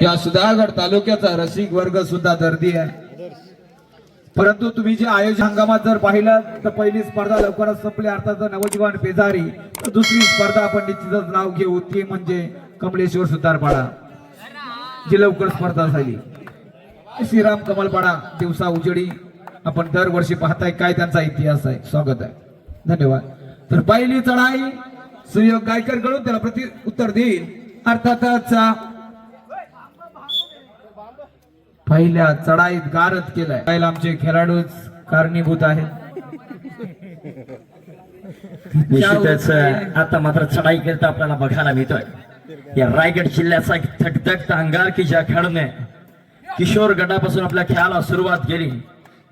या सुधागड तालुक्याचा रसिक वर्ग सुद्धा दर्दी आहे. परंतु तुम्ही जे आयोजन हंगामात जर पाहिलं तर पहिली स्पर्धा लवकरच संपली, अर्थात नवजीवन पेजारी. तर दुसरी स्पर्धा आपण निश्चितच नाव घेऊ, ती म्हणजे कमलेश्वर सुतारपाडा, जी लवकर स्पर्धा झाली. श्रीराम कमलपाडा दिवसा उजेडी आपण दरवर्षी पाहताय, काय त्यांचा इतिहास आहे. स्वागत आहे, धन्यवाद. तर पहिली चढाई सुयोग गायकर कडून त्याला प्रति उत्तर देईल. अर्थातच पहिल्या चढाईत गारद केलाय, पहिला आमचे खेळाडूच कारणीभूत आहेत. निश्चितच आता मात्र चढाई करता आपल्याला बघायला मिळतोय या रायगड जिल्ह्याचा धगधगता अंगार की ज्या खेळाडूने किशोर गटापासून आपल्या खेळाला सुरुवात केली.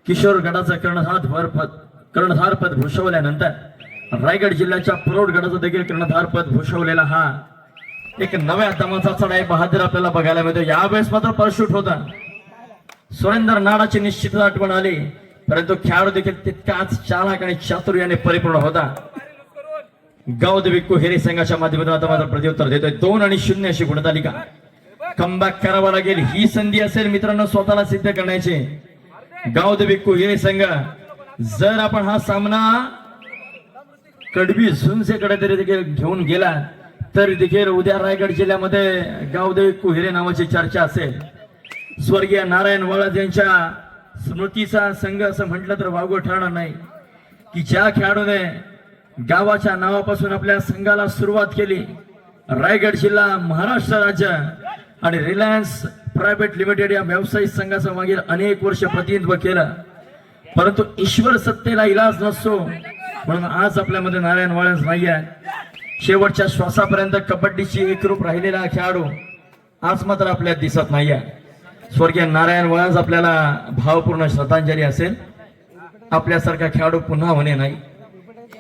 किशोर गटाचं कर्णधार पद भूषवल्यानंतर रायगड जिल्ह्याच्या प्रौढ गटाचं देखील कर्णधार पद भूषवलेला हा एक नव्या दमाचा चढाई बहादूर आपल्याला बघायला मिळतो. यावेळेस मात्र परशूट होता, सुरेंद्र नाडाची निश्चित आठवण आली, परंतु खेळाडू देखील तितकाच चालाक आणि चातुर्याने परिपूर्ण होता. गावदेवी कोहेरी संघाच्या माध्यमातून आता मात्र प्रत्युत्तर देतोय. 2-0 अशी गुणतालिका. कमबॅक करावा लागेल, ही संधी असेल मित्रांनो स्वतःला सिद्ध करण्याची. गावदेवी कोहेरी संघ जर आपण हा सामना कडबी झुंजेकडे तरी देखील घेऊन गेला तर देखील उद्या रायगड जिल्ह्यामध्ये गावदेवी कोहेरे नावाची चर्चा असेल. स्वर्गीय नारायण वाळज यांच्या स्मृतीचा संघ असं म्हटलं तर वावगं ठरणार नाही की ज्या खेळाडूने गावाच्या नावापासून आपल्या संघाला सुरुवात केली. रायगड जिल्हा, महाराष्ट्र राज्य आणि रिलायन्स प्रायव्हेट लिमिटेड या व्यावसायिक संघाचं मागील अनेक वर्ष प्रतिनिधित्व केलं, परंतु ईश्वर सत्तेला इलाज नसतो म्हणून आज आपल्यामध्ये नारायण वाळज नाही आहे. शेवटच्या श्वासापर्यंत कबड्डीची एकरूप राहिलेला खेळाडू आज मात्र आपल्याला दिसत नाही आहे. स्वर्गीय नारायण वाळज आपल्याला भावपूर्ण श्रद्धांजली असेल. आपल्यासारखा खेळाडू पुन्हा होणे नाही.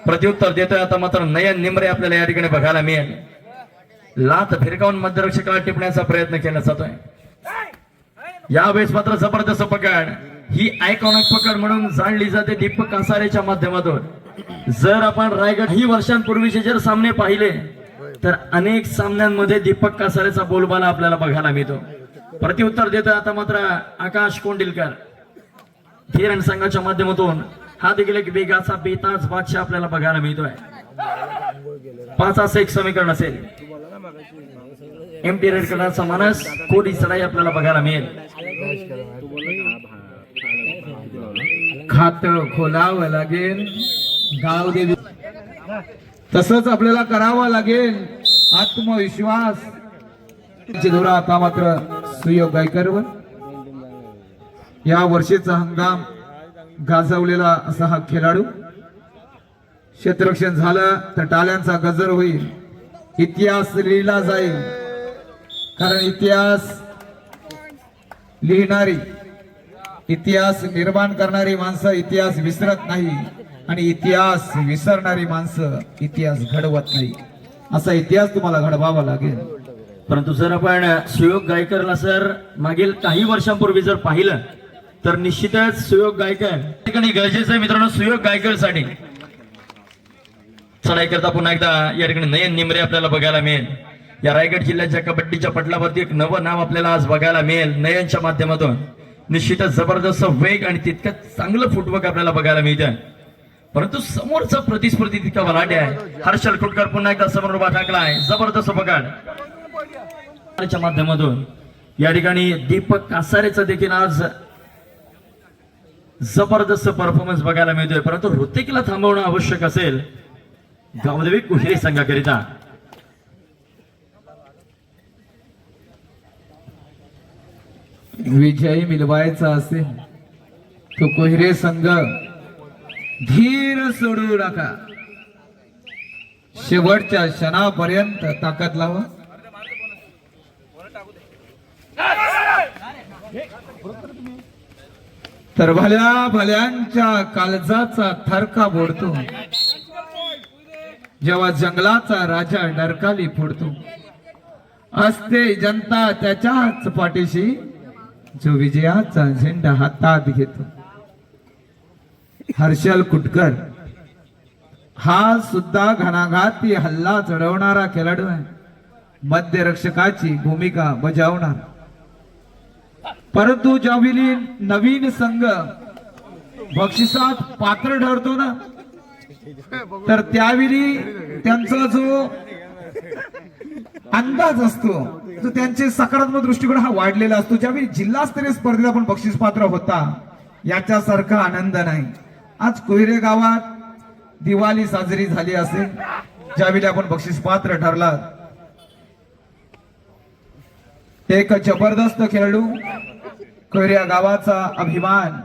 प्रत्युत्तर देतोय आता मात्र नयन निमरे आपल्याला या ठिकाणी बघायला मिळेल. लात भिरकावून मध्यरक्षकाला टिपण्याचा प्रयत्न केला जातोय. यावेळेस मात्र जबरदस्त पकड, ही आयकॉनिक पकड म्हणून जाणली जाते दीपक कासारेच्या माध्यमातून. जर आपण रायगड ही वर्षांपूर्वीचे जर सामने पाहिले तर अनेक सामन्यांमध्ये दीपक कासारेचा बोलबाला आपल्याला बघायला मिळतो. प्रत्युत्तर देतोय आता मात्र आकाश कोंडिलकर धीरण संघाच्या माध्यमातून. हा देखील एक वेगाचा बेताज बादशाह आपल्याला बघायला मिळतोय. 5 समीकरण असेल. एमटी रेड कलरचा मानस कोडी चढाई आपल्याला बघायला मिळेल. खातं खोलावं लागेल गावदेवी, तसंच आपल्याला करावं लागेल आत्मविश्वास. धोरा आता मात्र सुयोग गायकरवर या वर्षीचा हंगाम गाजवलेला असा हा खेळाडू. क्षेत्ररक्षण झालं तर टाळ्यांचा गजर होईल, इतिहास लिहिला जाईल. कारण इतिहास लिहिणारी, इतिहास निर्माण करणारी माणसं इतिहास विसरत नाही आणि इतिहास विसरणारी माणसं इतिहास घडवत नाही. असा इतिहास तुम्हाला घडवावा लागेल. परंतु जर आपण सुयोग गायकरला सर मागील काही वर्षांपूर्वी जर पाहिलं तर निश्चितच सुयोग गायकर ठिकाणी गरजेचं आहे मित्रांनो. सुयोग गायकर साठी चढाई करता पुन्हा एकदा या ठिकाणी नयन निमरे आपल्याला बघायला मिळेल. या रायगड जिल्ह्याच्या कबड्डीच्या पटलावरती एक नवं नाव आपल्याला आज बघायला मिळेल नयनच्या माध्यमातून. निश्चितच जबरदस्त वेग आणि तितकंच चांगलं फुटवर्क आपल्याला बघायला मिळतं, परंतु समोरचा प्रतिस्पर्धी तितका बलाढ्य आहे. हर्षल खुटकर पुन्हा एकदा समोर उभा ठाकलाय. जबरदस्त पकड माध्यमातून या ठिकाणी दीपक कासारेचा देखील आज जबरदस्त परफॉर्मन्स बघायला मिळतोय, परंतु ऋतिकला थांबवणं आवश्यक असेल गावदेवी कोहेरी संघाकरिता. विजयी मिळवायचा असेल तो कोहिरे संघ धीर सोडू नका, शेवटच्या क्षणापर्यंत ताकद लावा. तर भल्या भल्यांच्या काळजाचा थरका बोडतो जेव्हा जंगलाचा राजा डरकाली फोडतो. असते जनता त्याच्याच पाठीशी जो विजयाचा झेंडा हातात घेतो. हर्षल कुटकर हा सुद्धा घणाघाती हल्ला चढवणारा खेळाडू आहे. मध्यरक्षकाची भूमिका बजावणार. परंतु ज्यावेळी नवीन संघ बक्षिसात पात्र ठरतो ना, तर त्यावेळी त्यांचा जो अंदाज असतो, तो त्यांचे सकारात्मक दृष्टिकोन हा वाढलेला असतो. ज्यावेळी जिल्हास्तरीय स्पर्धेत आपण बक्षीस पात्र होता, याच्यासारखा आनंद नाही. आज कोयरे गावात दिवाळी साजरी झाली असेल, ज्यावेळी आपण बक्षीस पात्र ठरला. एक जबरदस्त खेळाडू, कोयरे गावाचा अभिमान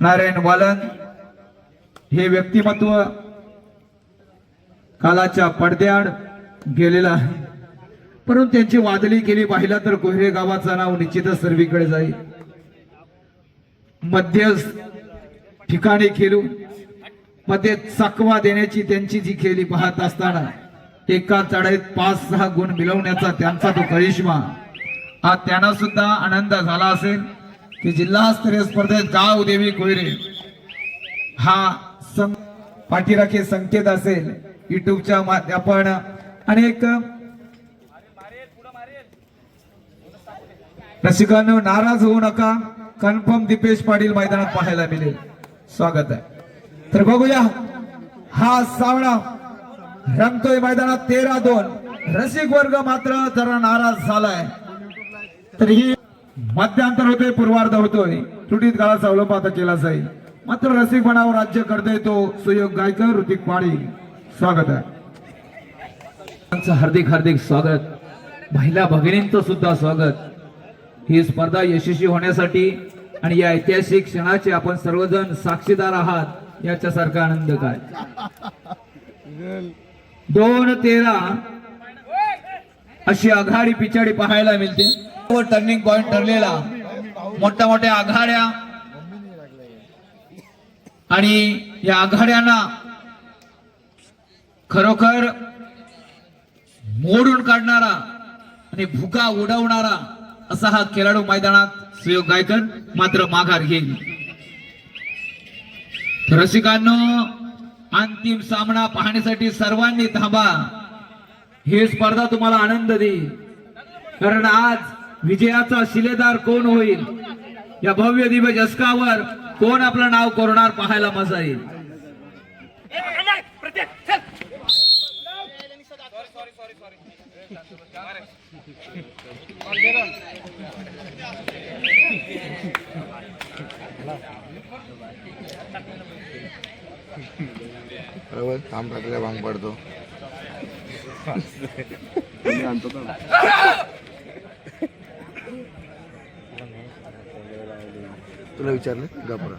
नारायण वालन, हे व्यक्तिमत्व कालाच्या पडद्याआड गेलेला आहे. परंतु त्यांची वादळी केली पाहिला तर कोयरे गावाचं नाव निश्चितच सर्वीकडे जाईल. मध्य ठिकाणी खेळू मध्ये चकवा देण्याची त्यांची जी खेळी पाहत असताना एका चढाईत 5-6 गुण मिळवण्याचा त्यांचा तो करिश्मा, हा त्यांना सुद्धा आनंद झाला असेल की जिल्हास्तरीय स्पर्धेत गाव देवी कोयरे हा पाठीराखे संकेत असेल. युट्यूबच्या आपण अनेक रसिकांनो नाराज होऊ नका, कन्फर्म दीपेश पाटील मैदानात पाहायला मिळेल. स्वागत आहे. तर बघूया, हा सामना रंगतोय मैदानात 13-2. रसिक वर्ग मात्र जरा नाराज झालाय. तर ही मध्यांतर होते, पूर्वार्ध होतोय. त्रुटीत काळाचा अवलंब आता केला जाईल. मात्र रसिक बनावर राज्य करतोय तो सुयोग गायकर ऋतिक पाणी. स्वागत आहे. हार्दिक हार्दिक स्वागत. महिला भगिनींचं सुद्धा स्वागत. ही स्पर्धा यशस्वी होण्यासाठी आणि या ऐतिहासिक क्षणाचे आपण सर्वजण साक्षीदार आहात, याच्यासारखा आनंद काय. 2-13 अशी आघाडी पिछाडी पाहायला मिळते. टर्निंग पॉइंट ठरलेला, मोठ्या मोठ्या आघाड्या आणि या आघाड्यांना खरोखर मोडून काढणारा आणि भुका उडवणारा असा हा खेळाडू मैदानात सुयोग गायकर मात्र माघार घेईल. रसिकांनो, अंतिम सामना पाहण्यासाठी सर्वांनी थांबा. ही स्पर्धा तुम्हाला आनंद देईल, कारण आज विजयाचा शिलेदार कोण होईल, या भव्य दिव्य चषकावर कोण आपलं नाव कोरणार पाहायला मजा येईल. बरोबर, काम टाकल्या भांग पडतो. तुला विचारलं गपरा.